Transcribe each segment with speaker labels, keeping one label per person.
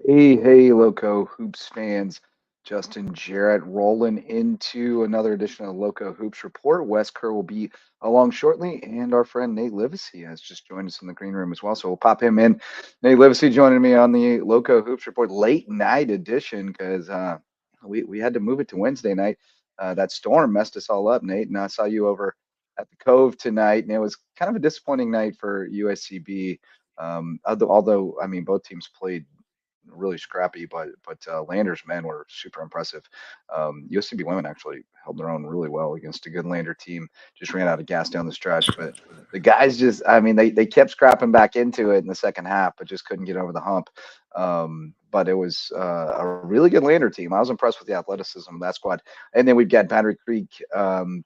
Speaker 1: Hey, Lowco Hoops fans. Justin Jarrett rolling into another edition of Lowco Hoops Report. Wes Kerr will be along shortly, and our friend Nate Livesey has just joined us in the green room as well. So we'll pop him in. Nate Livesey joining me on the Lowco Hoops Report late night edition because we had to move it to Wednesday night. That storm messed us all up, Nate, and I saw you over at the Cove tonight, and it was kind of a disappointing night for USCB. Although I mean, both teams played really scrappy, but Landers men were super impressive. USCB women actually held their own really well against a good Lander team. Just ran out of gas down the stretch, but the guys just, I mean, they kept scrapping back into it in the second half, but just couldn't get over the hump. But it was a really good Lander team. I was impressed with the athleticism of that squad. And then we've got Battery Creek,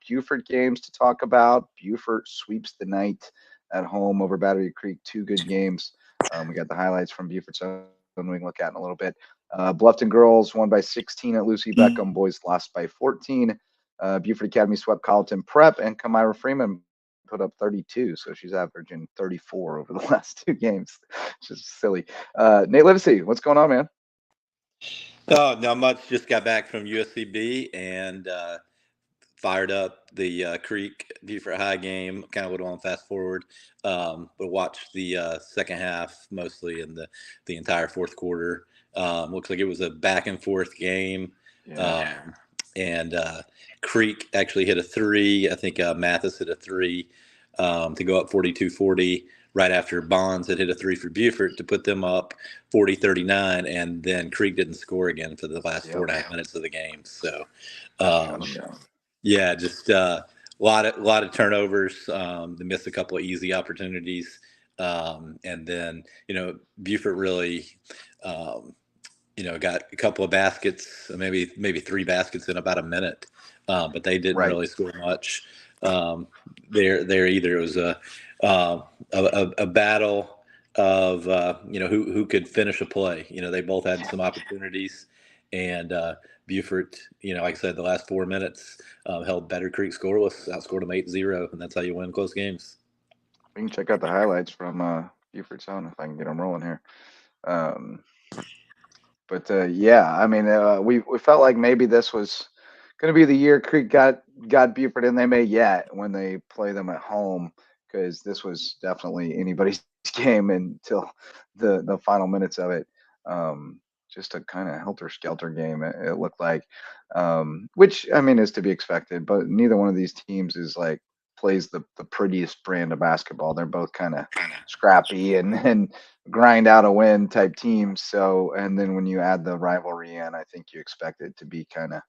Speaker 1: Buford games to talk about. Buford sweeps the night at home over Battery Creek. Two good games. We got the highlights from Buford we can look at in a little bit. Bluffton girls won by 16 at Lucy Beckham. Boys lost by 14. Buford Academy swept Colleton Prep, and Kamira Freeman put up 32. So she's averaging 34 over the last two games. Just silly. Nate Livesey, what's going on, man?
Speaker 2: Oh, not much. Just got back from USCB and fired up the Creek Beaufort High game. Kind of went on fast forward, but watched the second half mostly in the entire fourth quarter. Looks like it was a back and forth game.
Speaker 1: Yeah.
Speaker 2: And Creek actually hit a three. I think Mathis hit a three to go up 42-40 right after Bonds had hit a three for Buford to put them up 40-39. And then Creek didn't score again for the last 4.5 minutes of the game. So, yeah, just a lot of turnovers. They missed a couple of easy opportunities. And then, Buford really, got a couple of baskets, maybe three baskets in about a minute, but they didn't really score much. There either it was a battle of who could finish a play. They both had some opportunities, and Buford, like I said, the last 4 minutes held Battery Creek scoreless, outscored them 8-0, and that's how you win close games.
Speaker 1: We can check out the highlights from Buford's own if I can get them rolling here. Yeah, I mean, we felt like maybe this was going to be the year Creek got Buford, and they may yet when they play them at home, because this was definitely anybody's game until the final minutes of it. Just a kind of helter skelter game. It looked like, which I mean is to be expected, but neither one of these teams is like plays the prettiest brand of basketball. They're both kind of scrappy and grind out a win type teams. So, and then when you add the rivalry in, I think you expect it to be kind of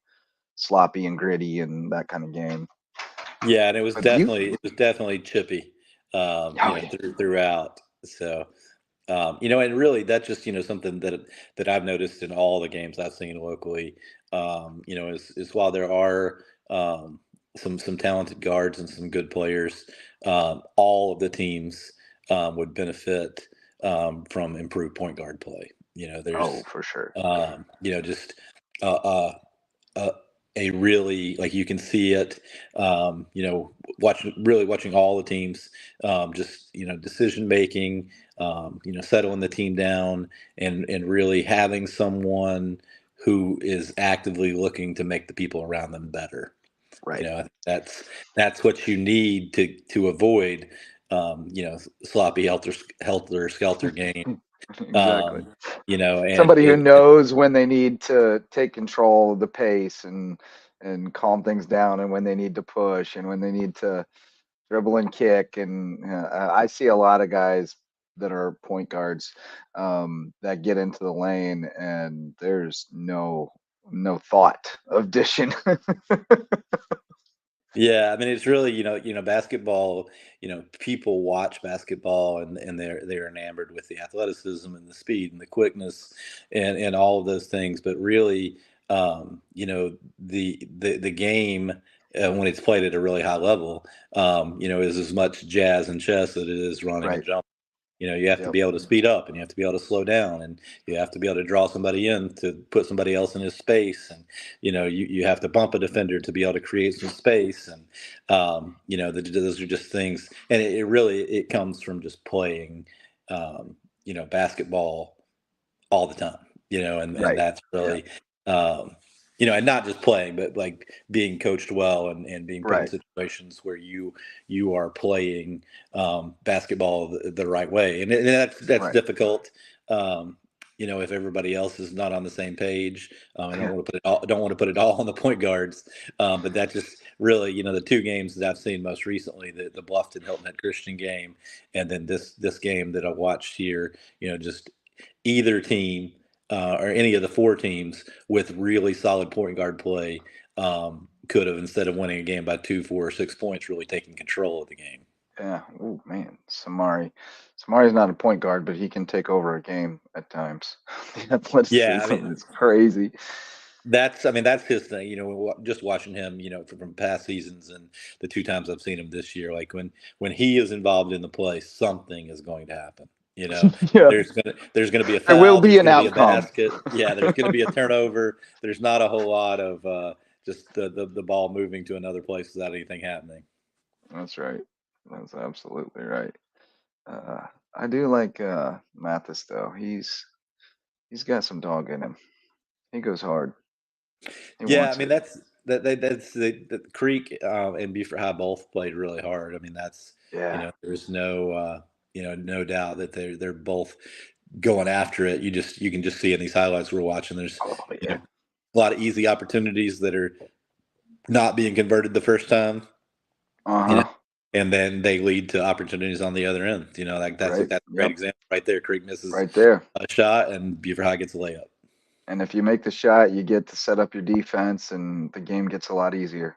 Speaker 1: sloppy and gritty and that kind of game.
Speaker 2: Yeah, and it was definitely chippy, throughout. So, and really that's just something that I've noticed in all the games I've seen locally. Is while there are some talented guards and some good players, all of the teams would benefit from improved point guard play. There's
Speaker 1: for sure.
Speaker 2: Just uh, uh, a really, like, you can see it, watching all the teams, just decision making, settling the team down, and really having someone who is actively looking to make the people around them better.
Speaker 1: Right.
Speaker 2: That's what you need to avoid sloppy helter skelter game.
Speaker 1: Exactly.
Speaker 2: And
Speaker 1: Somebody who knows when they need to take control of the pace and calm things down, and when they need to push, and when they need to dribble and kick. And I see a lot of guys that are point guards that get into the lane, and there's no thought of dishing.
Speaker 2: Yeah, I mean, it's really, basketball, people watch basketball, and they're enamored with the athleticism and the speed and the quickness and all of those things. But really, the game, when it's played at a really high level, is as much jazz and chess as it is running and jumping. You have to be able to speed up, and you have to be able to slow down, and you have to be able to draw somebody in to put somebody else in his space. And, you have to bump a defender to be able to create some space. And, those are just things. And it really comes from just playing, basketball all the time. and that's really, and not just playing, but like being coached well and being put in situations where you are playing basketball the right way, and that's difficult. If everybody else is not on the same page, I don't want to put it all on the point guards, but that just really, the two games that I've seen most recently, the Bluffton Hilton Head Christian game, and then this game that I watched here, just either team or any of the four teams with really solid point guard play could have, instead of winning a game by 2, 4, or 6 points, really taken control of the game.
Speaker 1: Yeah. Oh man, Samari's not a point guard, but he can take over a game at times. The athleticism is crazy.
Speaker 2: That's his thing. Just watching him, from past seasons and the 2 times I've seen him this year, like when he is involved in the play, something is going to happen. There's gonna be a foul.
Speaker 1: There will be
Speaker 2: there's
Speaker 1: an
Speaker 2: gonna
Speaker 1: outcome.
Speaker 2: Be a basket. Yeah, there's gonna be a turnover. There's not a whole lot of just the ball moving to another place without anything happening.
Speaker 1: That's right. That's absolutely right. I do like Mathis though. He's got some dog in him. He goes hard.
Speaker 2: That's the Creek and Beaufort High both played really hard. That's there's no no doubt that they're both going after it. You can just see in these highlights we're watching. There's a lot of easy opportunities that are not being converted the first time. And then they lead to opportunities on the other end. That's a great example right there. Creek misses a shot and Beaufort High gets a layup.
Speaker 1: And if you make the shot, you get to set up your defense, and the game gets a lot easier.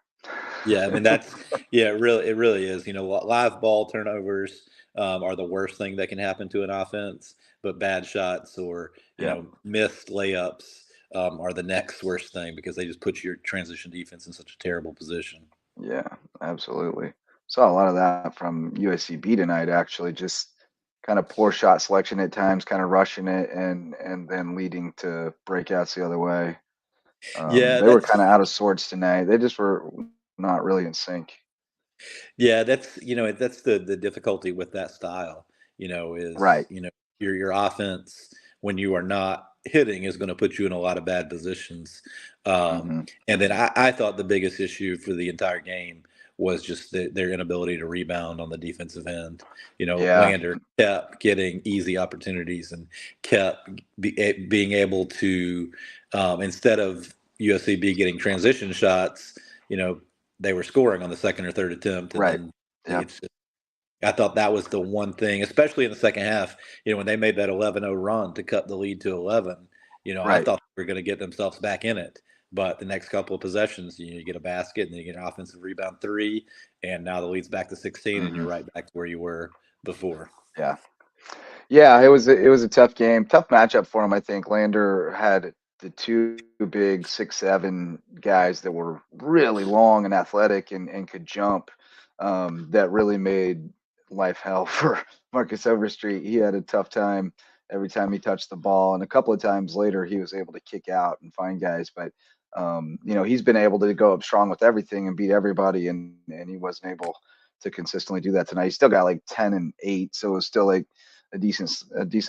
Speaker 2: Yeah, it really is. Live ball turnovers are the worst thing that can happen to an offense, but bad shots or missed layups are the next worst thing, because they just put your transition defense in such a terrible position.
Speaker 1: Yeah, absolutely. Saw a lot of that from USCB tonight. Actually, just kind of poor shot selection at times, kind of rushing it, and then leading to breakouts the other way. They were kind of out of sorts tonight. They just were not really in sync.
Speaker 2: Yeah, that's the difficulty with that style. Is your offense, when you are not hitting, is going to put you in a lot of bad positions. And then I thought the biggest issue for the entire game was just their inability to rebound on the defensive end. Lander kept getting easy opportunities and kept being able to, instead of USCB getting transition shots, they were scoring on the second or third attempt. And then I thought that was the one thing, especially in the second half, when they made that 11-0 run to cut the lead to 11, I thought they were going to get themselves back in it. But the next couple of possessions, you get a basket and then you get an offensive rebound 3, and now the lead's back to 16 and you're right back to where you were before.
Speaker 1: Yeah. Yeah, it was a tough game, tough matchup for him. I think Lander had the two big 6'7" guys that were really long and athletic and could jump. That really made life hell for Marcus Overstreet. He had a tough time every time he touched the ball, and a couple of times later he was able to kick out and find guys. But he's been able to go up strong with everything and beat everybody, and he wasn't able to consistently do that tonight. He still got like 10 and 8, so it was still like a decent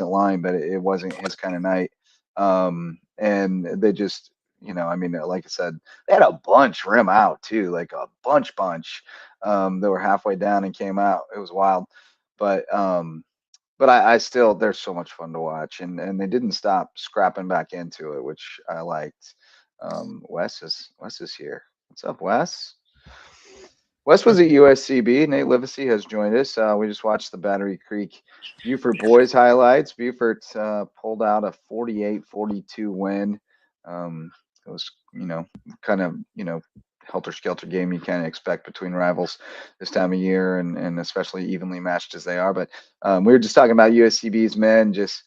Speaker 1: line, but it wasn't his kind of night. And they just, like I said, they had a bunch rim out too, like a bunch. They were halfway down and came out. It was wild, but I still, they're so much fun to watch, and they didn't stop scrapping back into it, which I liked. Wes is here. What's up, Wes? Wes was at USCB. Nate Livesey has joined us. We just watched the Battery Creek Beaufort boys highlights. Beaufort pulled out a 48-42 win. It was, kind of, helter-skelter game you kind of expect between rivals this time of year, and especially evenly matched as they are. But we were just talking about USCB's men, just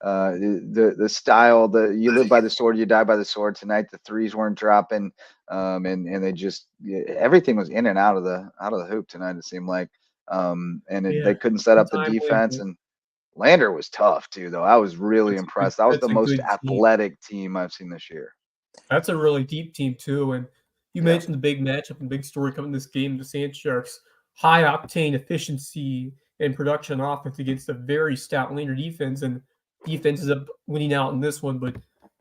Speaker 1: the style, you live by the sword, you die by the sword. Tonight the threes weren't dropping, and they just, everything was in and out of the hoop tonight, it seemed like, they couldn't set up the defense. And Lander was tough too, though. I was really impressed. That was the most athletic team I've seen this year.
Speaker 3: That's a really deep team too. And you mentioned the big matchup and big story coming this game, the Sand Sharks' high octane efficiency and production offense against a very stout Lander defense, and defense is up winning out in this one. But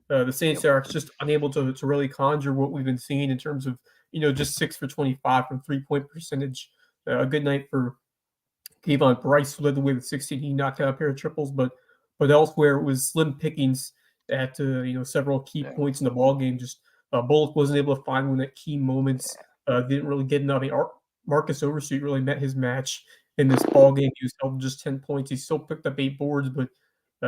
Speaker 3: The Saints are just unable to really conjure what we've been seeing in terms of, just 6 for 25 from 3-point percentage. A good night for Kayvon Bryce, who led the way with 16. He knocked out a pair of triples, but elsewhere it was slim pickings at several key points in the ball game. Just Bullock wasn't able to find one at key moments. Didn't really get enough. Marcus Overstreet really met his match in this ball game. He was held just 10 points. He still picked up 8 boards, but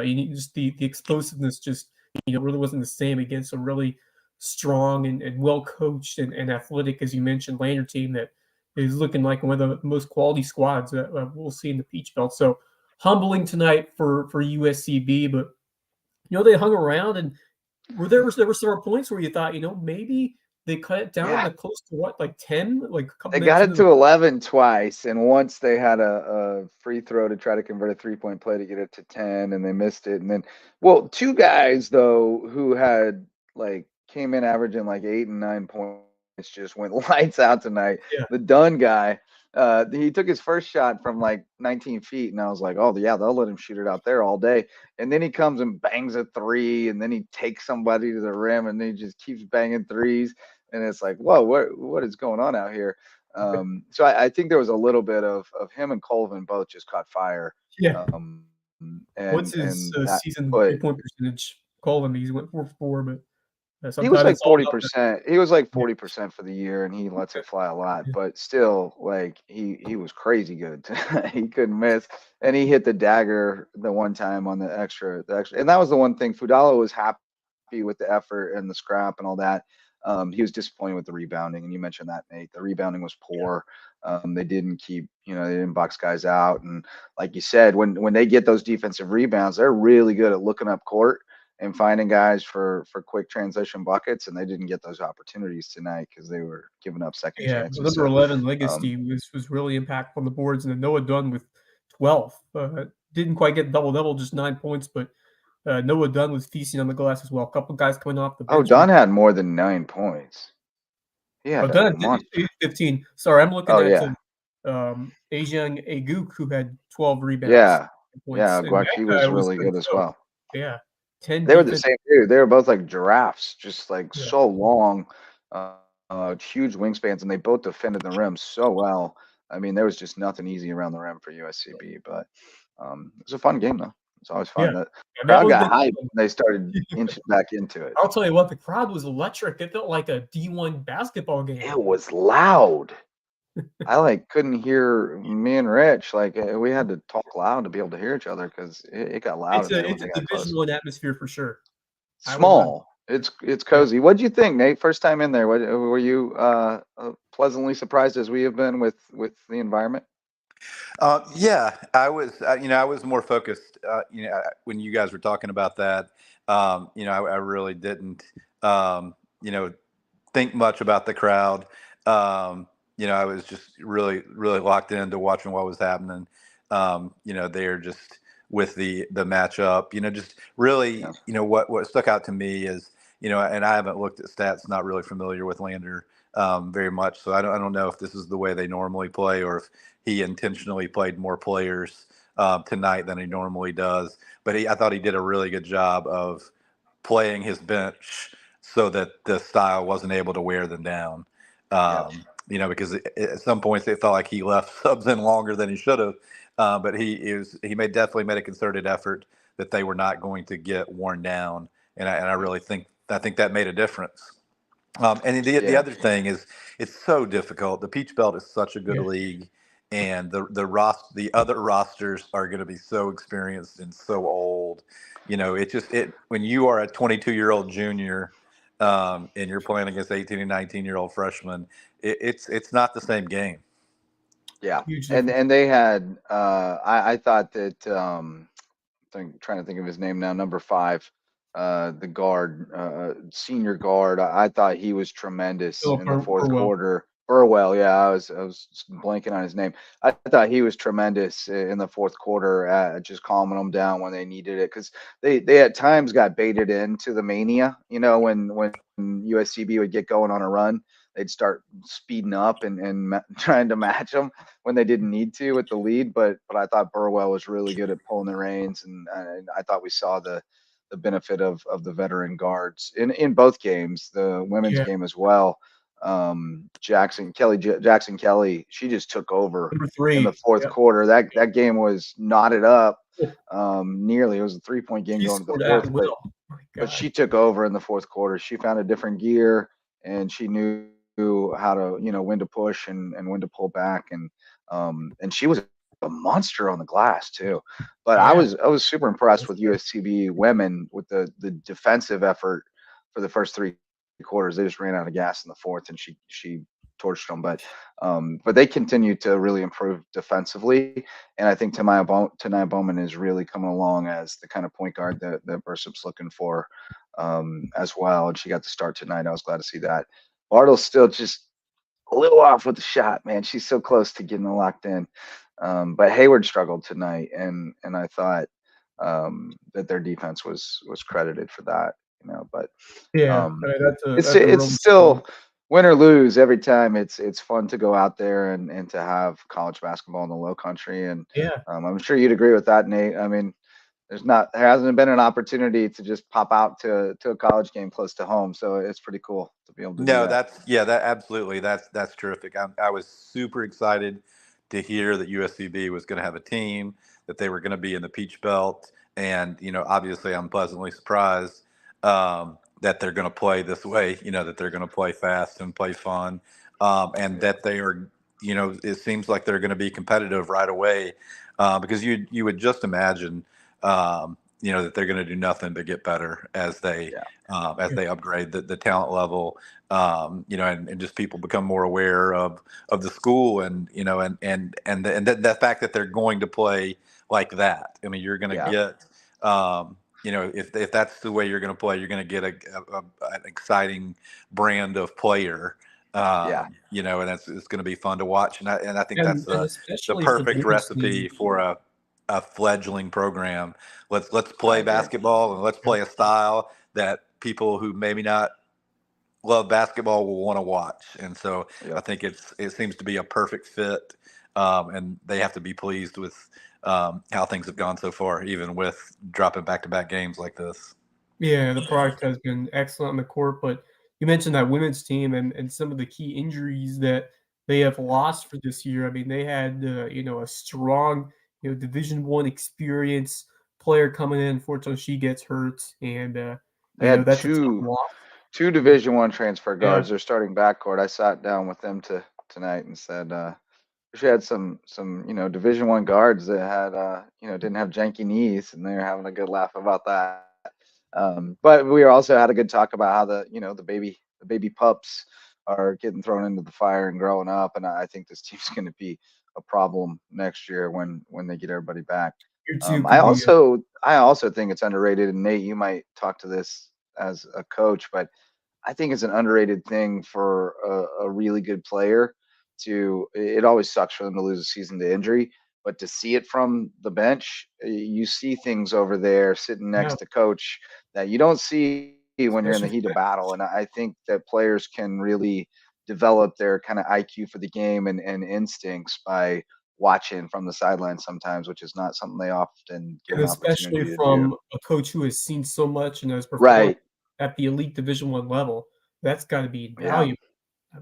Speaker 3: you need just the explosiveness just really wasn't the same against a really strong and well coached and athletic, as you mentioned, Lander team that is looking like one of the most quality squads that we'll see in the Peach Belt. So humbling tonight for USCB, but they hung around, and there were several points where you thought maybe they cut it down to close to what, like 10, like a couple
Speaker 1: They
Speaker 3: minutes
Speaker 1: got it
Speaker 3: into
Speaker 1: to 11 twice, and once they had a free throw to try to convert a 3-point play to get it to 10, and they missed it. And then, well, 2 guys though who had came in averaging like 8 and 9 points just went lights out tonight.
Speaker 3: Yeah.
Speaker 1: The Dunn guy, he took his first shot from like 19 feet, and I was like, oh yeah, they'll let him shoot it out there all day. And then he comes and bangs a 3, and then he takes somebody to the rim, and then he just keeps banging threes. And it's like, whoa, what is going on out here? So I think there was a little bit of him and Colvin both just caught fire.
Speaker 3: Yeah.
Speaker 1: And
Speaker 3: what's his season 3-point percentage? Colvin, he went 4-4, but
Speaker 1: he was like
Speaker 3: it's all
Speaker 1: 40%. He was like 40% for the year, and he lets it fly a lot. But still, like he was crazy good. He couldn't miss, and he hit the dagger the one time on the extra. And that was the one thing. Fudala was happy with the effort and the scrap and all that. He was disappointed with the rebounding, and you mentioned that, Nate. The rebounding was poor. They didn't keep, they didn't box guys out, and like you said, when they get those defensive rebounds, they're really good at looking up court and finding guys for quick transition buckets, and they didn't get those opportunities tonight because they were giving up second chances.
Speaker 3: Number 11 Legacy was really impactful on the boards, and then Noah Dunn with 12. Didn't quite get double-double, just 9 points, but Noah Dunn was feasting on the glass as well. A couple guys coming off the bench.
Speaker 1: Oh, Dunn had more than 9 points. Yeah,
Speaker 3: Dunn 15. Sorry, I'm looking at Ajiang Aguk, who had 12 rebounds.
Speaker 1: Yeah,
Speaker 3: points.
Speaker 1: Guaki was really good as well.
Speaker 3: Yeah. 10
Speaker 1: they were the same dude. They were both like giraffes, just like so long, huge wingspans, and they both defended the rim so well. I mean, there was just nothing easy around the rim for USCB, but it was a fun game though. It's always fun. The crowd got hyped when they started inching back into it.
Speaker 3: I'll tell you what, the crowd was electric. It felt like a D1 basketball game.
Speaker 1: It was loud. I couldn't hear me and Rich. We had to talk loud to be able to hear each other because it got loud.
Speaker 3: It's a Division I atmosphere for sure.
Speaker 1: Small. It's cozy. What did you think, Nate? First time in there. Were you pleasantly surprised as we have been with the environment?
Speaker 2: Yeah, I was. I was more focused. When you guys were talking about that, I really didn't. Think much about the crowd. I was just really, really locked into watching what was happening. They're just with the matchup. Just really, what stuck out to me is, and I haven't looked at stats. Not really familiar with Lander very much, so I don't know if this is the way they normally play or if he intentionally played more players tonight than he normally does. But I thought he did a really good job of playing his bench so that the style wasn't able to wear them down. Because at some points it felt like he left subs in longer than he should have. But he definitely made a concerted effort that they were not going to get worn down, and I really think that made a difference. And the other thing is, it's so difficult. The Peach Belt is such a good league, and the other rosters are going to be so experienced and so old. When you are a 22-year-old junior and you're playing against 18 and 19-year-old freshmen, it's not the same game.
Speaker 1: Yeah, and they had I thought that trying to think of his name now, number 5, the guard, senior guard. I thought he was tremendous in the fourth quarter. Burwell, I was blanking on his name. I thought he was tremendous in the fourth quarter at just calming them down when they needed it, because they at times got baited into the mania. When USCB would get going on a run, they'd start speeding up and trying to match them when they didn't need to with the lead. But I thought Burwell was really good at pulling the reins, and I thought we saw the the benefit of the veteran guards in both games, the women's
Speaker 3: Yeah,
Speaker 1: game as well. Jackson Kelly, she just took over
Speaker 3: number
Speaker 1: in the
Speaker 3: 3.
Speaker 1: fourth
Speaker 3: Yep.
Speaker 1: quarter. That game was knotted up. Nearly, it was a 3-point game
Speaker 3: She
Speaker 1: going to the
Speaker 3: scored at
Speaker 1: fourth,
Speaker 3: will. My
Speaker 1: but
Speaker 3: God.
Speaker 1: she took over in the fourth quarter. She found a different gear, and she knew how to, when to push and when to pull back, and she was a monster on the glass too. But
Speaker 3: Yeah.
Speaker 1: I was super impressed with USCB women with the defensive effort for the first 3 quarters. They just ran out of gas in the fourth, and she torched them. But they continue to really improve defensively, and I think Tanaya Bowman is really coming along as the kind of point guard that Bursup's looking for, as well. And she got to start tonight. I was glad to see that. Bartle's still just a little off with the shot, man. She's so close to getting it locked in. But Hayward struggled tonight, and I thought that their defense was credited for that, But
Speaker 3: Yeah,
Speaker 1: um,
Speaker 3: that's a
Speaker 1: it's
Speaker 3: really strong.
Speaker 1: still win or lose every time. It's fun to go out there and to have college basketball in the Low Country, and
Speaker 3: Yeah.
Speaker 1: I'm sure you'd agree with that, Nate. I mean, there hasn't been an opportunity to just pop out to a college game close to home, so it's pretty cool to be able to do
Speaker 2: No,
Speaker 1: that.
Speaker 2: that absolutely that's terrific. I was super excited to hear that USCB was going to have a team, that they were going to be in the Peach Belt, and obviously I'm pleasantly surprised that they're going to play this way. That they're going to play fast and play fun, and
Speaker 1: Yeah.
Speaker 2: that they are. It seems like they're going to be competitive right away, because you would just imagine. That they're going to do nothing but get better as they
Speaker 1: Yeah.
Speaker 2: upgrade the talent level, and just people become more aware of the school, and the fact that they're going to play like that. I mean, you're going to
Speaker 1: Yeah.
Speaker 2: get, if that's the way you're going to play, you're going to get an exciting brand of player.
Speaker 1: Yeah.
Speaker 2: And it's going to be fun to watch, and I think that's
Speaker 3: And
Speaker 2: the
Speaker 3: especially for the
Speaker 2: perfect
Speaker 3: women's team.
Speaker 2: recipe for a fledgling program. Let's
Speaker 1: I
Speaker 2: play
Speaker 1: agree.
Speaker 2: basketball, and let's
Speaker 3: Yeah.
Speaker 2: play a style that people who maybe not love basketball will want to watch. And so I
Speaker 1: Yep.
Speaker 2: think it seems to be a perfect fit, and they have to be pleased with how things have gone so far, even with dropping back-to-back games like this.
Speaker 3: Yeah, the product has been excellent on the court, but you mentioned that women's team and some of the key injuries that they have lost for this year. I mean, they had a strong Division One experience player coming in. Unfortunately, she gets hurt, and
Speaker 1: They had
Speaker 3: that's a tough
Speaker 1: two
Speaker 3: loss.
Speaker 1: two
Speaker 3: Yeah,
Speaker 1: Division 1 transfer
Speaker 3: yeah,
Speaker 1: guards. They're starting backcourt. I sat down with them tonight and said, she had some Division 1 guards that had didn't have janky knees, and they were having a good laugh about that. But we also had a good talk about how the baby pups are getting thrown into the fire and growing up, and I think this team's going to be a problem next year when they get everybody back.
Speaker 3: year two
Speaker 1: I
Speaker 3: could be.
Speaker 1: also think it's underrated, and Nate, you might talk to this as a coach, but I think it's an underrated thing for a really good player to. It always sucks for them to lose a season to injury, but to see it from the bench, you see things over there sitting
Speaker 3: Yeah,
Speaker 1: next to coach that you don't see when you're in the
Speaker 3: especially
Speaker 1: heat
Speaker 3: for
Speaker 1: of battle. And I think that players can really develop their kind of IQ for the game and instincts by watching from the sidelines sometimes, which is not something they often get
Speaker 3: and
Speaker 1: an
Speaker 3: especially
Speaker 1: opportunity to do.
Speaker 3: from a coach who has seen so much and has performed
Speaker 1: Right.
Speaker 3: at the elite Division One level. That's got to be
Speaker 1: Yeah.
Speaker 3: invaluable.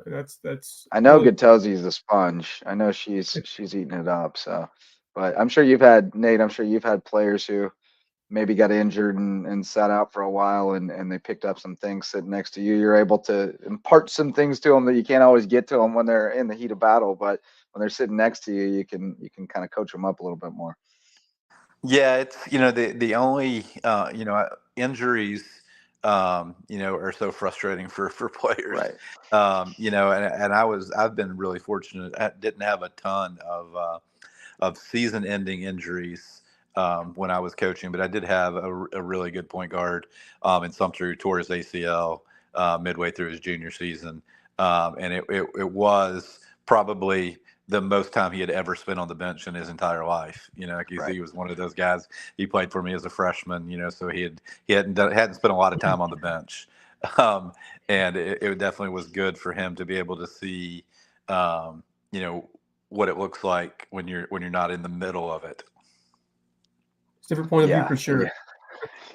Speaker 3: That's
Speaker 1: I know
Speaker 3: really
Speaker 1: Gattelzi's a sponge. I know she's eating it up. So, but I'm sure you've had Nate. I'm sure you've had players who maybe got injured and sat out for a while, and they picked up some things sitting next to you. You're able to impart some things to them that you can't always get to them when they're in the heat of battle, but when they're sitting next to you, you can kind of coach them up a little bit more.
Speaker 2: Yeah, it's the only injuries are so frustrating for players.
Speaker 1: Right.
Speaker 2: And I've been really fortunate. I didn't have a ton of season-ending injuries when I was coaching, but I did have a really good point guard in Sumter who tore his ACL midway through his junior season, and it was probably the most time he had ever spent on the bench in his entire life. Like
Speaker 1: Right.
Speaker 2: he was one of those guys. He played for me as a freshman. So he hadn't spent a lot of time on the bench, um, and it definitely was good for him to be able to see, um, you know, what it looks like when you're not in the middle of it.
Speaker 3: different point of view
Speaker 1: Yeah.
Speaker 3: for
Speaker 1: And
Speaker 3: sure.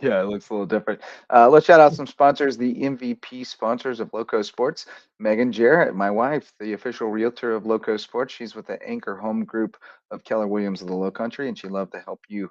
Speaker 1: Yeah, it looks a little different. Let's shout out some sponsors, the MVP sponsors of Lowco Sports. Megan Jarrett, my wife, the official realtor of Lowco Sports. She's with the Anchor Home Group of Keller Williams of the Low Country, and she'd love to help you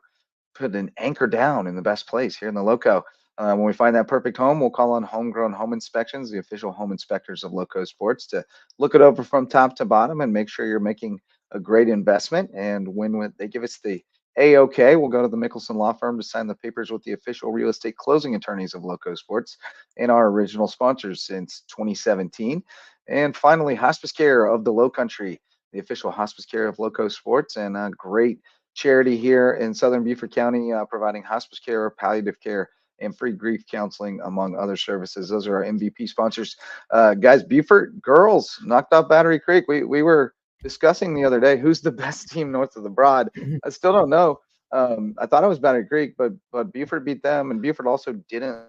Speaker 1: put an anchor down in the best place here in the Loco. When we find that perfect home, we'll call on Homegrown Home Inspections, the official home inspectors of Loco Sports, to look it over from top to bottom and make sure you're making a great investment. And when they give us the A-OK, we'll go to the Mickelson Law Firm to sign the papers with the official real estate closing attorneys of Loco Sports and our original sponsors since 2017. And finally, Hospice Care of the Low Country, the official hospice care of Loco Sports, and a great charity here in Southern Beaufort County, providing hospice care, palliative care, and free grief counseling, among other services. Those are our MVP sponsors. Guys, Beaufort girls knocked off Battery Creek. We were discussing the other day who's the best team north of the Broad. I still don't know. I thought it was Battery Creek, but Beaufort beat them, and Beaufort also didn't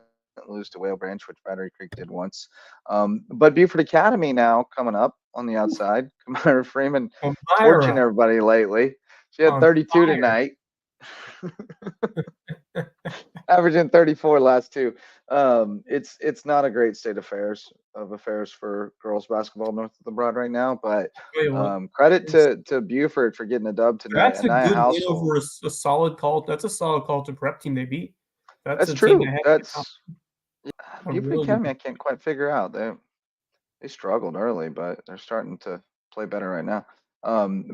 Speaker 1: lose to Whale Branch, which Battery Creek did once. But Beaufort Academy now coming up on the outside. Kamara Freeman torching everybody lately. She had 32 tonight, averaging 34 last two. It's not a great state of affairs for girls basketball north of the Broad right now. But credit to Beaufort for getting a dub tonight.
Speaker 3: That's a good win over a solid call. That's a solid call to prep team they beat.
Speaker 1: That's true. Beaufort Academy. I can't quite figure out. They struggled early, but they're starting to play better right now.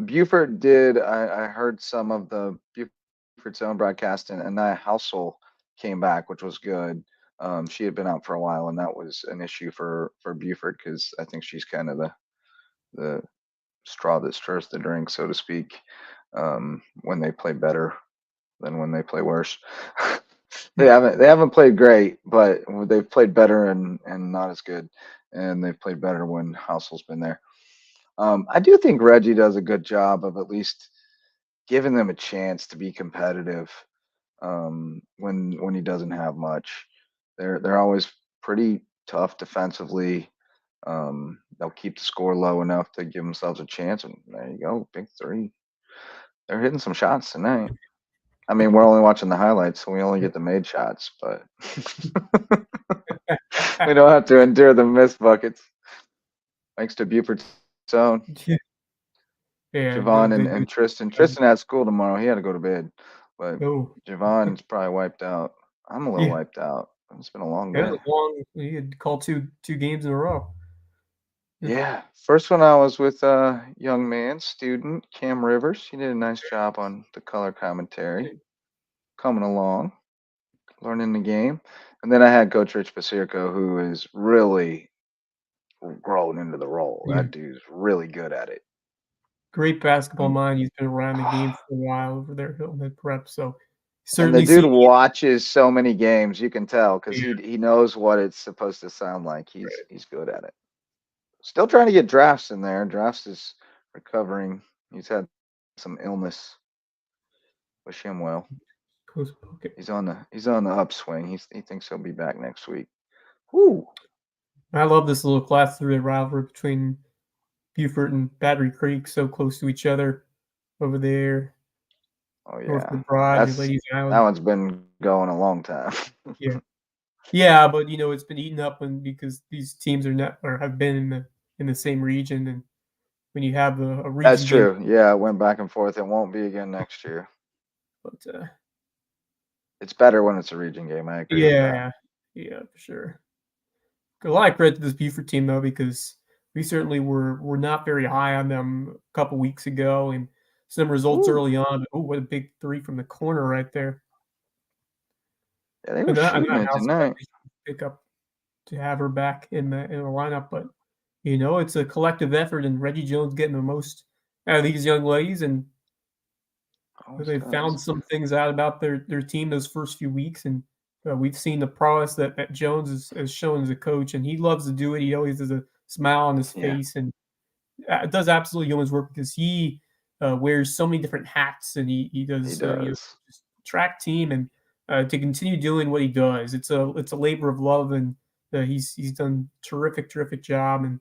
Speaker 1: Beaufort did. I heard some of the Beaufort's own broadcast, and Nia Housel came back, which was good. She had been out for a while, and that was an issue for Beaufort because I think she's kind of the straw that stirs the drink, so to speak, when they play better than when they play worse. They haven't played great, but they've played better and not as good, and they've played better when Housel's been there. I do think Reggie does a good job of at least giving them a chance to be competitive when he doesn't have much. They're always pretty tough defensively. They'll keep the score low enough to give themselves a chance, and there you go, big three. They're hitting some shots tonight. I mean, we're only watching the highlights, so we only get the made shots, but we don't have to endure the missed buckets. Thanks to Beaufort's own. Yeah, Javon and Tristan. Tristan had school tomorrow. He had to go to bed, but Javon's probably wiped out. I'm a little wiped out. It's been a long day.
Speaker 3: He had called two games in a row.
Speaker 1: Yeah. First one I was with a young man, student, Cam Rivers. He did a nice job on the color commentary. Coming along, learning the game. And then I had Coach Rich Basirko, who is really grown into the role. That dude's really good at it.
Speaker 3: Great basketball mind. He's been around the game for a while over there at prep. So
Speaker 1: certainly, and the dude watches so many games. You can tell because he knows what it's supposed to sound like. He's good at it. Still trying to get Drafts in there. Drafts is recovering. He's had some illness. Wish him well. He's on the upswing. He thinks he'll be back next week. Whoo!
Speaker 3: I love this little Class 3 rivalry between Beaufort and Battery Creek, so close to each other over there.
Speaker 1: Oh yeah, that one's been going a long time.
Speaker 3: Yeah, but it's been eaten up because these teams have been in the same region, and when you have a region.
Speaker 1: That's true. Game, yeah, it went back and forth. It won't be again next year.
Speaker 3: But
Speaker 1: it's better when it's a region game. I agree.
Speaker 3: Yeah, for sure. A lot of credit to this Beaufort team though, because we certainly were not very high on them a couple weeks ago, and some results early on. Oh, what a big three from the corner right there!
Speaker 1: Yeah, they were shooting it tonight.
Speaker 3: Pick up to have her back in the lineup, but it's a collective effort, and Reggie Jones getting the most out of these young ladies, and they found some things out about their team those first few weeks, and we've seen the prowess that Jones has shown as a coach, and he loves to do it. He always has a smile on his face, and it does absolutely yeoman's work because he wears so many different hats, and he does. Track team, and to continue doing what he does, it's a labor of love, and he's done terrific job. And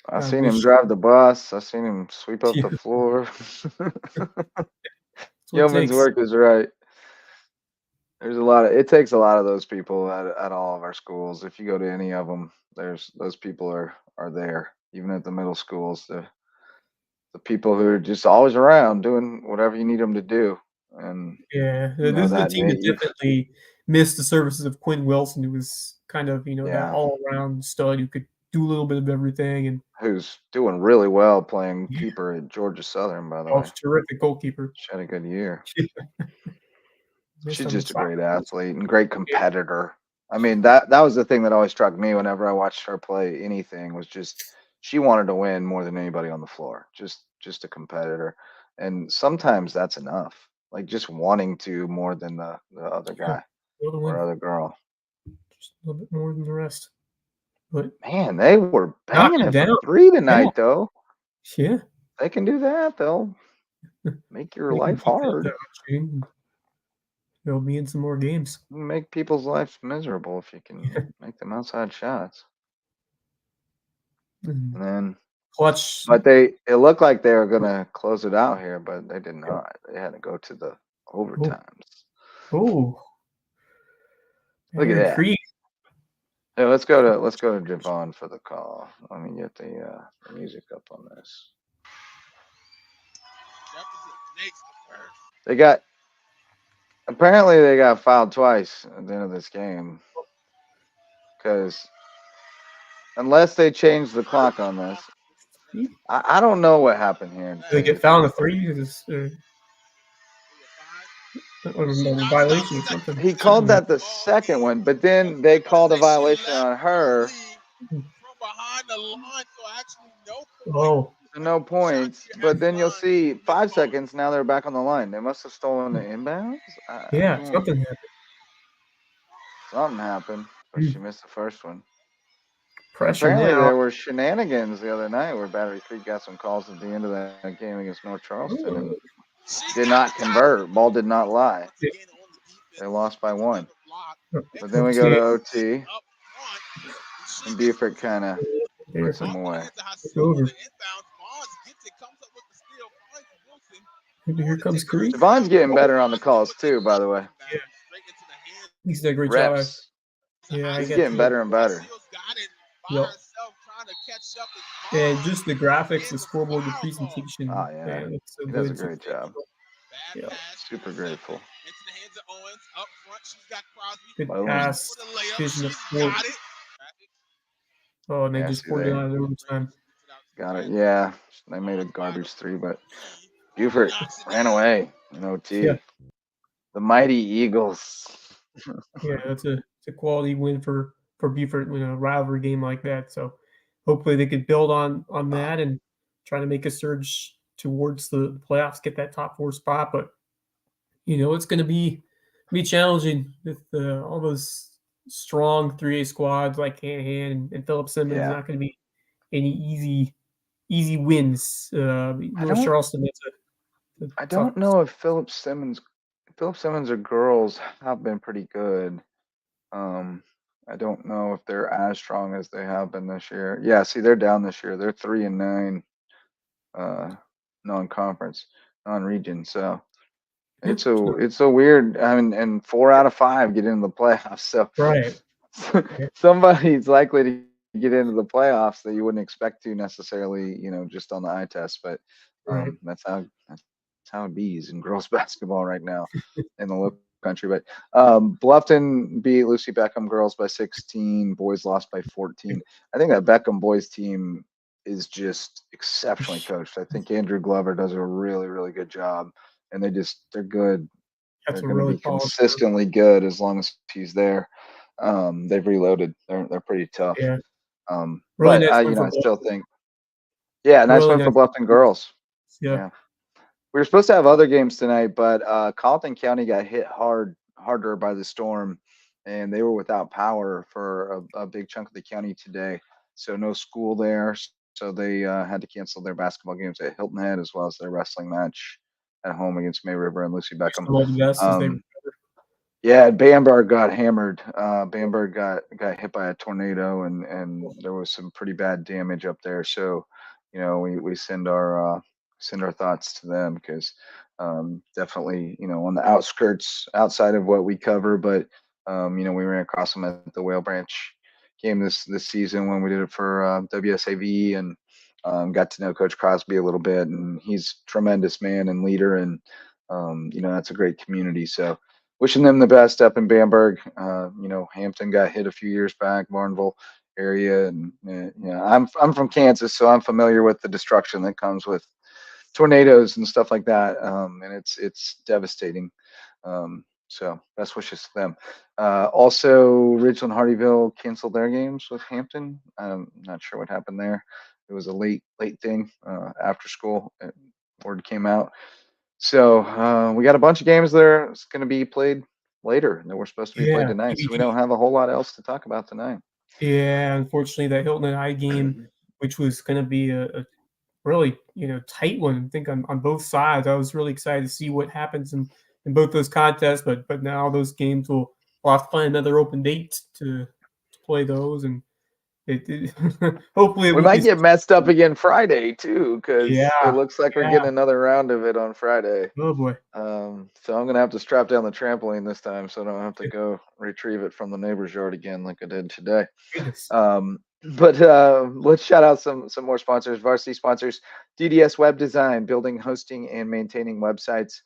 Speaker 1: I've seen him drive the bus. I've seen him sweep up the floor. Yeoman's work is right. There's a lot of it takes a lot of those people at all of our schools. If you go to any of them, there's those people are there. Even at the middle schools, the people who are just always around doing whatever you need them to do. And
Speaker 3: Yeah,
Speaker 1: you know
Speaker 3: this is a
Speaker 1: that
Speaker 3: team that
Speaker 1: you
Speaker 3: definitely missed the services of Quinn Wilson, who was kind of, that
Speaker 1: yeah,
Speaker 3: all-around stud who could do a little bit of everything, and
Speaker 1: who's doing really well playing
Speaker 3: yeah,
Speaker 1: keeper at Georgia Southern, by the
Speaker 3: oh,
Speaker 1: way.
Speaker 3: terrific goalkeeper.
Speaker 1: She had a good year.
Speaker 3: Missed
Speaker 1: She's
Speaker 3: on the
Speaker 1: just a
Speaker 3: soccer
Speaker 1: great
Speaker 3: field.
Speaker 1: athlete and great
Speaker 3: Yeah,
Speaker 1: competitor. I mean, that was the thing that always struck me whenever I watched her play anything was just she wanted to win more than anybody on the floor. Just a competitor. And sometimes that's enough. Like just wanting to more than the other
Speaker 3: yeah,
Speaker 1: guy
Speaker 3: will to
Speaker 1: or
Speaker 3: win
Speaker 1: other girl.
Speaker 3: just a little bit more than the rest, but
Speaker 1: Man, they were banging
Speaker 3: knocking
Speaker 1: it from
Speaker 3: down.
Speaker 1: three
Speaker 3: Yeah,
Speaker 1: tonight though.
Speaker 3: yeah,
Speaker 1: They can do that. They'll make your
Speaker 3: they can
Speaker 1: life
Speaker 3: keep up that
Speaker 1: hard.
Speaker 3: hot shooting, and they'll be in some more games.
Speaker 1: Make people's lives miserable if you can make them outside shots.
Speaker 3: And
Speaker 1: And then
Speaker 3: clutch.
Speaker 1: but it looked like they were gonna close it out here, but they did not. They had to go to the
Speaker 3: Oh,
Speaker 1: overtimes.
Speaker 3: oh,
Speaker 1: Look at
Speaker 3: Aaron
Speaker 1: that.
Speaker 3: Creed.
Speaker 1: Hey, let's go to Javon for the call. Let me get the music up on this. They got apparently they got fouled twice at the end of this game because unless they change the clock on this, I don't know what happened here. To
Speaker 3: They
Speaker 1: tell you
Speaker 3: get
Speaker 1: the
Speaker 3: fouled in
Speaker 1: truth,
Speaker 3: a three. Or a violation or something.
Speaker 1: he
Speaker 3: Something
Speaker 1: called
Speaker 3: like
Speaker 1: that the second one, but then they called a violation on her.
Speaker 3: that. Oh,
Speaker 1: No points, but then you'll see 5 seconds. Now they're back on the line. They must have stolen the inbounds. I
Speaker 3: yeah,
Speaker 1: don't.
Speaker 3: something happened.
Speaker 1: Something happened, but she
Speaker 3: Mm.
Speaker 1: missed the first one. And
Speaker 3: Pressure
Speaker 1: apparently
Speaker 3: now.
Speaker 1: there were shenanigans the other night where Battery Creek got some calls at the end of that game against North Charleston and
Speaker 3: Oh,
Speaker 1: did not convert. Ball did not lie.
Speaker 3: yeah.
Speaker 1: They lost by 1. But then we go to
Speaker 3: OT
Speaker 1: OT, and Buford kind of
Speaker 3: there.
Speaker 1: puts them away.
Speaker 3: It's over. Here comes Creed.
Speaker 1: Javon's getting better on the calls too, by the way.
Speaker 3: Yeah, he's done a great job.
Speaker 1: Reps.
Speaker 3: Yeah, I
Speaker 1: He's
Speaker 3: get
Speaker 1: getting
Speaker 3: to.
Speaker 1: better and better.
Speaker 3: Yep. And just the graphics, the scoreboard, the
Speaker 1: Oh
Speaker 3: presentation,
Speaker 1: yeah,
Speaker 3: man, it's so
Speaker 1: he does a
Speaker 3: good. So
Speaker 1: great job.
Speaker 3: yeah,
Speaker 1: Super grateful.
Speaker 3: good
Speaker 1: Boom.
Speaker 3: pass, vision of sport. Oh, and they
Speaker 1: Yeah,
Speaker 3: just
Speaker 1: see
Speaker 3: poured it
Speaker 1: they
Speaker 3: out of overtime.
Speaker 1: got it. Yeah, they made a garbage 3, but Buford ran away in
Speaker 3: Yeah,
Speaker 1: OT. The mighty Eagles.
Speaker 3: yeah, it's a quality win for Buford in a rivalry game like that. So hopefully they could build on that and try to make a surge towards the playoffs, get that top 4 spot. But it's going to be challenging with all those strong 3A squads like Hanahan and Philip Simmons.
Speaker 1: Yeah,
Speaker 3: Not going to be any easy wins.
Speaker 1: I
Speaker 3: North
Speaker 1: don't
Speaker 3: Charleston, that's a
Speaker 1: I
Speaker 3: tough.
Speaker 1: don't know if Philip Simmons or girls have been pretty good. Um, I don't know if they're as strong as they have been this year. Yeah, see, they're down this year. They're 3-9, uh, non-conference, non-region. So
Speaker 3: Yeah,
Speaker 1: it's a weird. I mean, and 4 out of 5 get into the playoffs. So
Speaker 3: right. Yeah,
Speaker 1: somebody's likely to get into the playoffs that you wouldn't expect to necessarily, just on the eye test. But
Speaker 3: right.
Speaker 1: that's how it is in girls basketball right now in the local country. But Bluffton beat Lucy Beckham girls by 16. Boys lost by 14. I think that Beckham boys team is just exceptionally coached. I think Andrew Glover does a really, really good job, and they're good.
Speaker 3: That's
Speaker 1: They're
Speaker 3: a
Speaker 1: going to
Speaker 3: really
Speaker 1: be
Speaker 3: polished.
Speaker 1: consistently good as long as he's there. They've reloaded. They're pretty tough.
Speaker 3: Yeah, really
Speaker 1: But
Speaker 3: nice win
Speaker 1: I
Speaker 3: for
Speaker 1: still
Speaker 3: Bluffton.
Speaker 1: think, yeah, nice
Speaker 3: Really
Speaker 1: win for
Speaker 3: nice.
Speaker 1: Bluffton girls.
Speaker 3: Yeah,
Speaker 1: Yeah. We were supposed to have other games tonight, but Carleton County got hit harder by the storm, and they were without power for a big chunk of the county today. So no school there, so they had to cancel their basketball games at Hilton Head as well as their wrestling match at home against May River and Lucy
Speaker 3: wish
Speaker 1: Beckham.
Speaker 3: them all the best as they.
Speaker 1: Yeah, Bamberg got hammered. Bamberg got hit by a tornado, and there was some pretty bad damage up there. So, we send our thoughts to them because Definitely, on the outskirts outside of what we cover, but we ran across them at the Whale Branch game this season when we did it for WSAV, and got to know Coach Crosby a little bit, and he's a tremendous man and leader, and that's a great community. So wishing them the best up in Bamberg. Hampton got hit a few years back, Barnville area, and I'm from Kansas, so I'm familiar with the destruction that comes with tornadoes and stuff like that, and it's devastating. So best wishes to them. Also, Ridgeland Hardyville canceled their games with Hampton. I'm not sure what happened there. It was a late thing after school. Word came out. So we got a bunch of games there. It's going to be played later that were supposed to be played
Speaker 3: Yeah,
Speaker 1: tonight. So we
Speaker 3: PBG.
Speaker 1: don't have a whole lot else to talk about tonight.
Speaker 3: Yeah, unfortunately, that Hilton and I game, which was going to be a really tight one. I think on both sides. I was really excited to see what happens in both those contests, but now those games we'll have to find another open date to play those, and it hopefully it
Speaker 1: We
Speaker 3: won't
Speaker 1: might
Speaker 3: be.
Speaker 1: get messed up again Friday too, because it
Speaker 3: Yeah,
Speaker 1: looks like we're
Speaker 3: yeah.
Speaker 1: getting another round of it on Friday.
Speaker 3: Oh boy.
Speaker 1: So I'm gonna have to strap down the trampoline this time, so I don't have to go retrieve it from the neighbor's yard again like I did today.
Speaker 3: Goodness.
Speaker 1: But let's shout out some more sponsors, varsity sponsors. DDS Web Design, building, hosting, and maintaining websites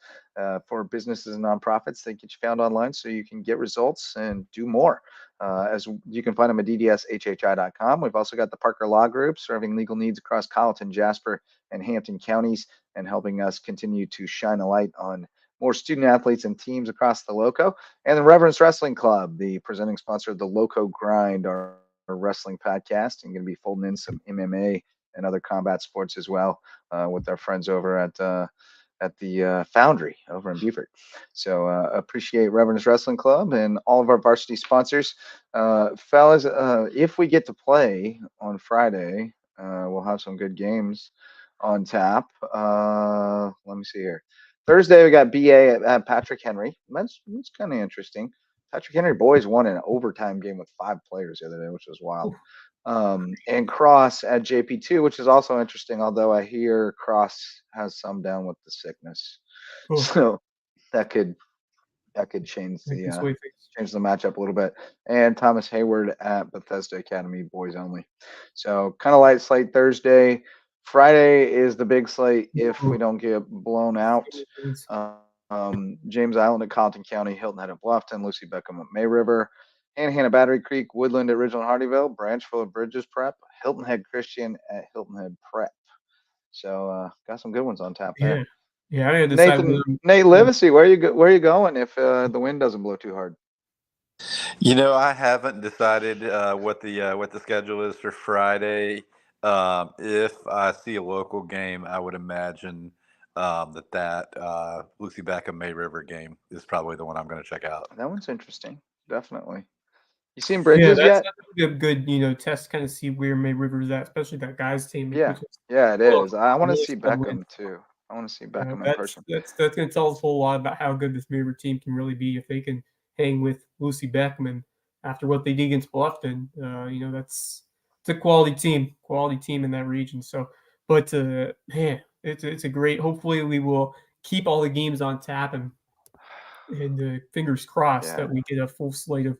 Speaker 1: for businesses and nonprofits that get you found online, so you can get results and do more. As you can find them at ddshhi.com. We've also got the Parker Law Group, serving legal needs across Colleton, Jasper, and Hampton counties, and helping us continue to shine a light on more student athletes and teams across the Lowco. And the Reverence Wrestling Club, the presenting sponsor of the Lowco Grind, our wrestling podcast, and going to be folding in some MMA and other combat sports as well with our friends over at the Foundry over in Beaufort. So appreciate Reverence Wrestling Club and all of our varsity sponsors. Fellas, if we get to play on Friday, we'll have some good games on tap. Let me see here. Thursday, we got BA at Patrick Henry. That's kind of interesting. Patrick Henry boys won an overtime game with 5 players the other day, which was wild. And Cross at JP2, which is also interesting, although I hear Cross has some down with the sickness.
Speaker 3: Cool.
Speaker 1: So that could change the matchup a little bit. And Thomas Hayward at Bethesda Academy, boys only. So kind of light slate Thursday. Friday is the big slate if we don't get blown out. James Island at Colleton County, Hilton Head at Bluffton, Lucy Beckham at May River, Hannah Battery Creek, Woodland at Ridgeland Hardyville, Branchville at Bridges Prep, Hilton Head Christian at Hilton Head Prep. So got some good ones on tap there.
Speaker 3: Yeah, I had
Speaker 1: Nate Livesey, where are you going if the wind doesn't blow too hard?
Speaker 2: I haven't decided what the schedule is for Friday. If I see a local game, I would imagine that Lucy Beckham May River game is probably the one I'm going to check out.
Speaker 1: That one's interesting, definitely. You seen Bridges yet?
Speaker 3: Yeah, that's a good test, kind of see where May River's at, especially that guys team.
Speaker 1: Yeah, it is. I want to see Beckham too. I want to see Beckham in person.
Speaker 3: That's going to tell us a whole lot about how good this May River team can really be if they can hang with Lucy Beckman after what they did against Bluffton. It's a quality team in that region. So, but man, it's a great. Hopefully, we will keep all the games on tap and fingers crossed that we get a full slate of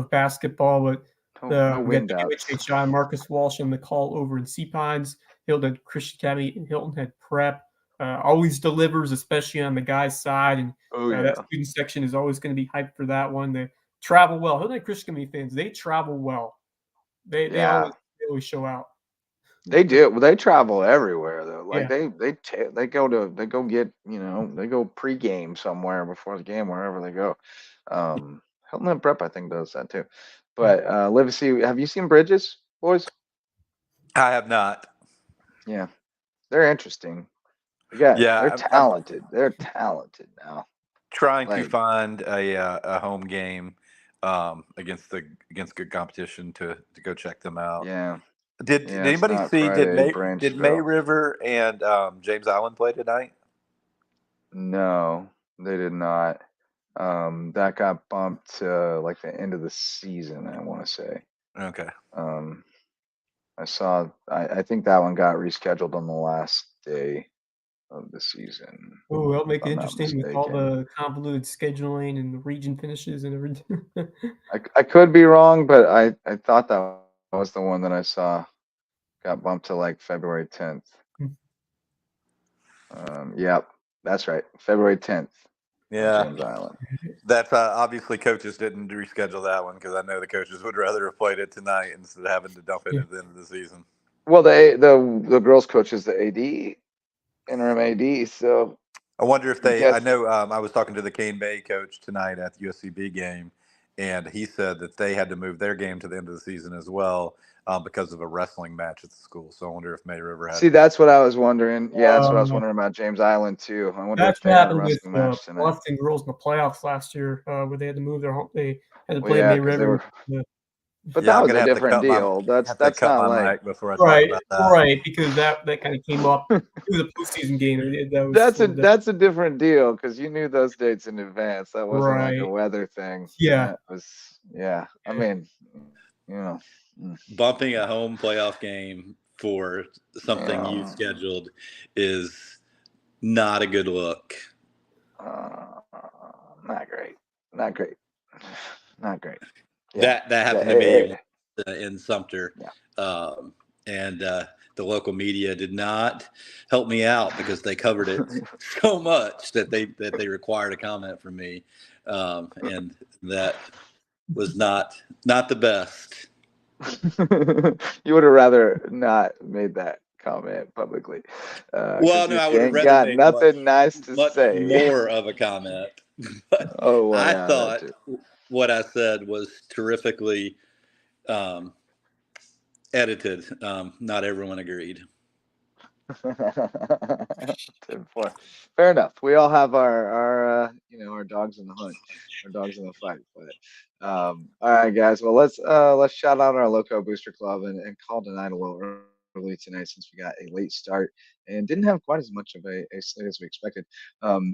Speaker 3: basketball. But
Speaker 1: no
Speaker 3: we got
Speaker 1: wind outs.
Speaker 3: WHHI, Marcus Walsh on the call over in Sea Pines, Hilton Head Christian Academy, and Hilton Head Prep. Always delivers, especially on the guys' side, and that student section is always going to be hyped for that one. They travel well. Hilton Head Christian Academy fans, they travel well. They always show out.
Speaker 1: They do. Well, they travel everywhere though. Like they go get they go pregame somewhere before the game wherever they go. Hilton Head Prep I think does that too. But Livesey, have you seen Bridges, boys?
Speaker 2: I have not.
Speaker 1: Yeah, they're interesting. They're talented. They're talented now.
Speaker 2: Trying to find a home game against good competition to go check them out.
Speaker 1: Yeah.
Speaker 2: Did anybody see?
Speaker 1: Friday,
Speaker 2: did May River and James Island play tonight?
Speaker 1: No, they did not. That got bumped to like the end of the season, I want to say.
Speaker 2: Okay.
Speaker 1: I think that one got rescheduled on the last day. of the season.
Speaker 3: Oh, that'll make
Speaker 1: If
Speaker 3: it
Speaker 1: I'm not
Speaker 3: interesting with all
Speaker 1: mistaken.
Speaker 3: the convoluted scheduling and the region finishes and everything.
Speaker 1: I could be wrong, but I thought that was the one that I saw got bumped to like February 10th. Yep, that's right. February 10th.
Speaker 2: Yeah.
Speaker 1: James Island.
Speaker 2: That's obviously coaches didn't reschedule that one because I know the coaches would rather have played it tonight instead of having to dump it
Speaker 3: Yeah.
Speaker 2: at the end of the season.
Speaker 1: Well, the girls coach is the AD, interim AD. So
Speaker 2: I wonder if
Speaker 1: I
Speaker 2: I
Speaker 1: guess
Speaker 2: know I was talking to the Cane Bay coach tonight at the USCB game, and he said that they had to move their game to the end of the season as well because of a wrestling match at the school. So I wonder if May River had.
Speaker 1: see that's what I was wondering. Yeah, that's what I was
Speaker 3: Uh,
Speaker 1: wondering about James Island too. I wonder
Speaker 3: That's
Speaker 1: if they
Speaker 3: what
Speaker 1: had a
Speaker 3: happened with
Speaker 1: wrestling match tonight.
Speaker 3: Boston girls in the playoffs last year, where they had to move their home. They had to
Speaker 1: Well,
Speaker 3: play
Speaker 1: yeah,
Speaker 3: May
Speaker 1: because they
Speaker 3: River.
Speaker 1: were. But
Speaker 2: Yeah,
Speaker 1: that
Speaker 2: I'm
Speaker 1: was
Speaker 2: gonna
Speaker 1: a
Speaker 2: have to
Speaker 1: different
Speaker 2: cut my
Speaker 1: deal. That's not like
Speaker 2: mic before I talk
Speaker 3: Right,
Speaker 2: about that.
Speaker 3: right, because that kind of came up. It was a postseason game. That was a little different.
Speaker 1: that's a different deal because you knew those dates in advance. That wasn't like a
Speaker 3: Right.
Speaker 1: weather thing.
Speaker 3: Yeah.
Speaker 1: That was I mean, you know,
Speaker 2: Bumping a home playoff game for something you
Speaker 1: yeah,
Speaker 2: scheduled is not a good look.
Speaker 1: uh, not great, not great, not great.
Speaker 2: That happened to me in Sumter,
Speaker 1: yeah.
Speaker 2: and the local media did not help me out because they covered it so much that they required a comment from me, and that was not the best.
Speaker 1: You would have rather not made that comment publicly,
Speaker 2: Well,
Speaker 1: because
Speaker 2: no,
Speaker 1: you
Speaker 2: I would have
Speaker 1: ain't
Speaker 2: rather
Speaker 1: got
Speaker 2: made
Speaker 1: nothing nice to
Speaker 2: much
Speaker 1: say.
Speaker 2: more of a comment. But
Speaker 1: Oh well,
Speaker 2: I
Speaker 1: yeah, that
Speaker 2: thought
Speaker 1: too.
Speaker 2: what I said was terrifically um, edited. Not everyone agreed.
Speaker 1: Fair enough. We all have our our dogs in the hunt, our dogs in the fight. But all right, guys. Well, let's shout out our Loco Booster Club and call tonight a little early tonight since we got a late start and didn't have quite as much of a slate as we expected.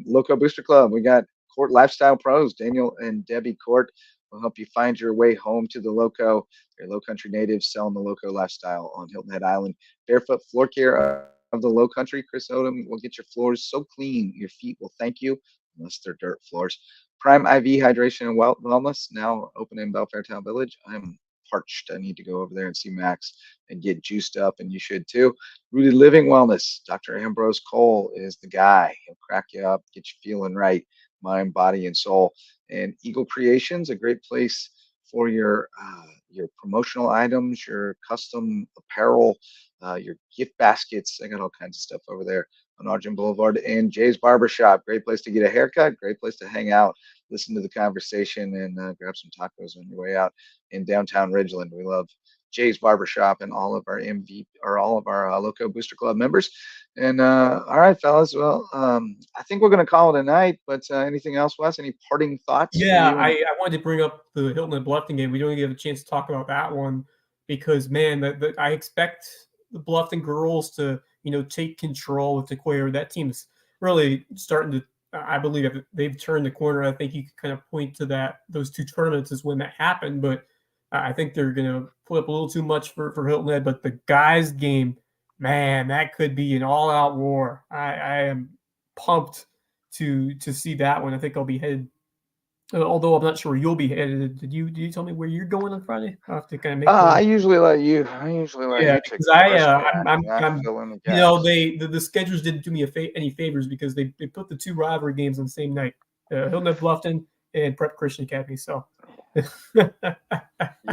Speaker 1: Loco Booster Club. We got Court Lifestyle Pros, Daniel and Debbie Court will help you find your way home to the Loco. They're low country natives selling the Loco lifestyle on Hilton Head Island. Barefoot floor care of the Low Country. Chris Odom will get your floors so clean your feet will thank you, unless they're dirt floors. Prime IV Hydration and Wellness now open in Belfair Town Village. I'm parched. I need to go over there and see Max and get juiced up, and you should too. Rooted Living Wellness. Dr. Ambrose Cole is the guy. He'll crack you up, get you feeling right, mind, body, and soul. And Eagle Creations, a great place for your promotional items, your custom apparel, your gift baskets. I got all kinds of stuff over there on Argent Boulevard. And Jay's Barbershop, great place to get a haircut, great place to hang out, listen to the conversation, and grab some tacos on your way out in downtown Ridgeland. We love Jay's Barbershop and all of our Loco Booster Club members. And all right, fellas. Well, I think we're going to call it a night. But anything else, Wes? Any parting thoughts for
Speaker 3: Yeah,
Speaker 1: you?
Speaker 3: I wanted to bring up the Hilton and Bluffton game. We don't get a chance to talk about that one because, man, I expect the Bluffton girls to, take control with Dequayer. That team's really starting to. I believe they've turned the corner. I think you could kind of point to those two tournaments is when that happened. But I think they're going to put up a little too much for Hilton Head. But the guys' game, man, that could be an all-out war. I am pumped to see that one. I think I'll be headed. Although I'm not sure you'll be headed. Did you tell me where you're going on Friday? I have to kind of make.
Speaker 1: I usually let you.
Speaker 3: Yeah,
Speaker 1: Take
Speaker 3: because
Speaker 1: the first crack,
Speaker 3: I'm
Speaker 1: fill in the gaps.
Speaker 3: the schedules didn't do me any favors because they put the two rivalry games on the same night, Hilton Head Bluffton and Prep Christian Academy. So.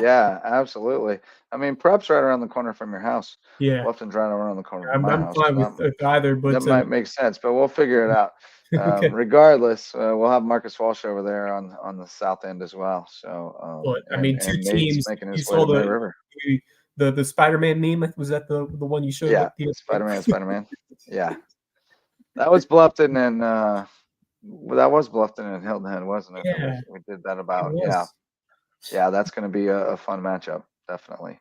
Speaker 1: Yeah, absolutely. I mean, Prep's right around the corner from your house.
Speaker 3: Yeah,
Speaker 1: Bluffton's right around the corner from
Speaker 3: I'm
Speaker 1: my house.
Speaker 3: fine with either, but
Speaker 1: that might make sense, but we'll figure it out.
Speaker 3: okay.
Speaker 1: Regardless, we'll have Marcus Walsh over there on the south end as well. So,
Speaker 3: But I
Speaker 1: and,
Speaker 3: mean, two
Speaker 1: and Nate's
Speaker 3: teams.
Speaker 1: making
Speaker 3: You
Speaker 1: his way
Speaker 3: saw
Speaker 1: to May River.
Speaker 3: the Spider-Man meme. Was that the one you showed?
Speaker 1: Yeah, Spider-Man. Yeah, that was Bluffton and that was Bluffton and Hilton Head, wasn't it?
Speaker 3: Yeah,
Speaker 1: We did that
Speaker 3: it
Speaker 1: about.
Speaker 3: was.
Speaker 1: Yeah. That's going to be a fun matchup, definitely.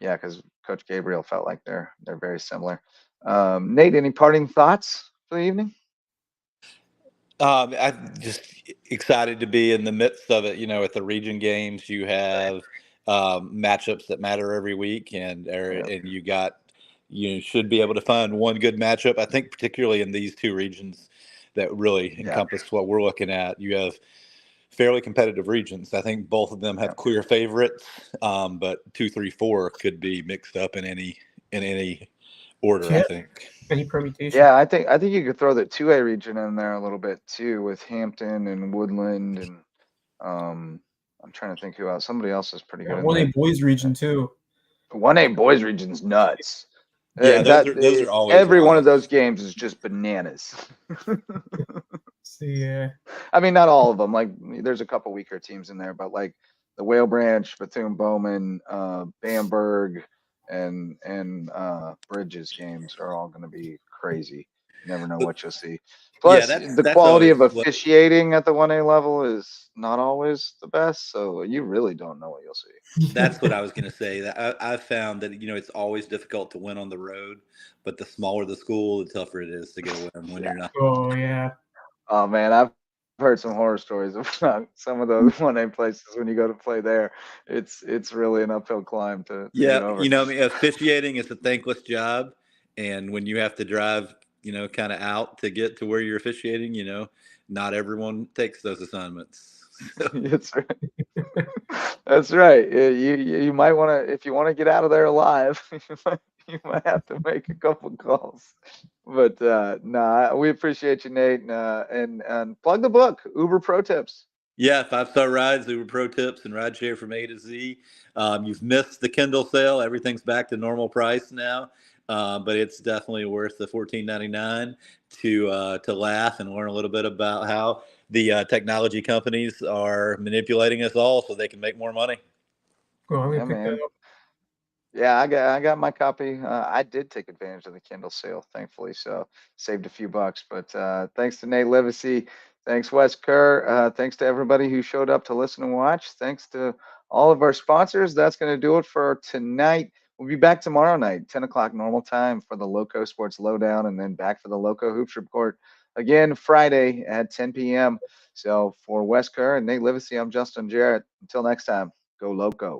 Speaker 1: Yeah, because Coach Gabriel felt like they're very similar. Nate, any parting thoughts for the evening?
Speaker 2: I'm just excited to be in the midst of it. At the region games, you have matchups that matter every week, and you got you should be able to find one good matchup. I think particularly in these two regions that really encompass what we're looking at. You have fairly competitive regions. I think both of them have clear favorites, but 2, 3, 4 could be mixed up in any order. I think
Speaker 3: any permutation.
Speaker 1: Yeah, I think you could throw the 2A region in there a little bit too, with Hampton and Woodland, and I'm trying to think who else. Somebody else is pretty good in
Speaker 3: 1A
Speaker 1: there.
Speaker 3: boys region too.
Speaker 1: 1A boys region's nuts.
Speaker 2: Yeah, those are always
Speaker 1: every
Speaker 2: wild.
Speaker 1: one of those games is just bananas.
Speaker 3: Yeah.
Speaker 1: I mean, not all of them. Like, there's a couple weaker teams in there, but like the Whale Branch, Bethune-Bowman, Bamberg, and Bridges games are all going to be crazy. You never know what you'll see. Plus, the quality of officiating at the 1A level is not always the best, so you really don't know what you'll see.
Speaker 2: That's what I was going to say. That I've found that it's always difficult to win on the road, but the smaller the school, the tougher it is to get a win when you're not.
Speaker 3: Oh yeah.
Speaker 1: Oh man, I've heard some horror stories about some of those 1A places when you go to play there. It's really an uphill climb to get over.
Speaker 2: I mean, officiating is a thankless job, and when you have to drive, kind of out to get to where you're officiating, not everyone takes those assignments.
Speaker 1: That's right. That's right. You might want to, if you want to get out of there alive, you might have to make a couple calls. But we appreciate you, Nate, and plug the book, Uber Pro Tips.
Speaker 2: Yeah, 5-star rides, Uber Pro Tips, and ride share from A to Z. You've missed the Kindle sale; everything's back to normal price now. But it's definitely worth the $14.99 to laugh and learn a little bit about how the technology companies are manipulating us all so they can make more money.
Speaker 3: Oh, I'm gonna pick that up.
Speaker 1: Yeah, I got my copy. I did take advantage of the Kindle sale, thankfully, so saved a few bucks. But thanks to Nate Livesey, thanks Wes Kerr, thanks to everybody who showed up to listen and watch. Thanks to all of our sponsors. That's going to do it for tonight. We'll be back tomorrow night, 10 o'clock normal time, for the Lowco Sports Lowdown, and then back for the Lowco Hoops Report again Friday at 10 p.m. So for Wes Kerr and Nate Livesey, I'm Justin Jarrett. Until next time, go Lowco.